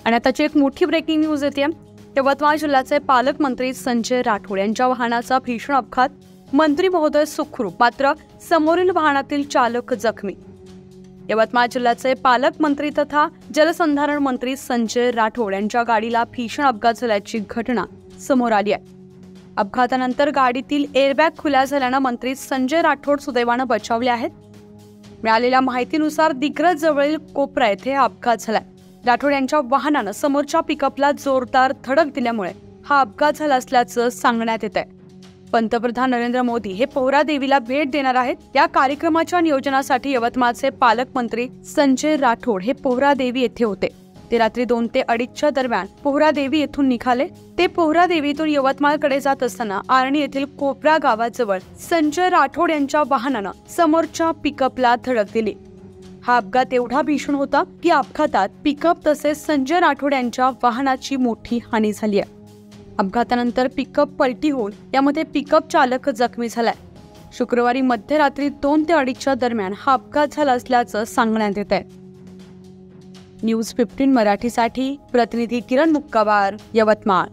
आणि आताची एक मोठी ब्रेकिंग न्यूज येते। यवतमाळ जिल्ह्याचे पालकमंत्री संजय राठोड यांच्या वाहनाचा भीषण अपघात, मंत्री महोदय सुखरूप, मात्र समोरील वाहनातील चालक जखमी। यवतमाळ जिल्ह्याचे पालकमंत्री तथा जलसंधारण मंत्री संजय राठोड यांच्या गाडीला भीषण अपघात झाल्याची घटना समोर आली आहे। अपघातानंतर गाडीतील एअरबॅग खुल्या झाल्यानं मंत्री संजय राठोड सुदैवानं बचावले आहेत। मिळालेल्या माहितीनुसार दिग्रज जवळील कोपरा येथे अपघात झाला। राठोड यांच्या वाहनानं समोरच्या पिकअपला जोरदार धडक दिल्यामुळे हा अपघात झाला असल्याचं सांगण्यात येत आहे। पंतप्रधान नरेंद्र मोदी हे पोहरा देवीला भेट देणार आहेत। या कार्यक्रमाच्या नियोजनासाठी यवतमाळचे पालकमंत्री संजय राठोड हे पोहरा देवी येथे होते। ते रात्री 2 ते 2:30च्या दरम्यान पोहरा देवी येथून निघाले। ते पोहरा देवीतून यवतमाळकडे जात असताना आर्णी येथील कोपरा गावाजवळ संजय राठोड यांच्या वाहनानं समोरच्या पिकअपला धडक दिली। हा अपघात एवढा भीषण होता की अपघातात पिकअप तसेच संजय राठोड यांच्या वाहनाची मोठी हानी झाली आहे। अपघातानंतर पिकअप पलटी होऊन यामध्ये पिकअप चालक जखमी झालाय। शुक्रवारी मध्यरात्री 2 ते 2:30च्या दरम्यान हा अपघात झाला असल्याचं सांगण्यात येत आहे। न्यूज 15 मराठीसाठी प्रतिनिधी किरण मुक्काबार, यवतमाळ।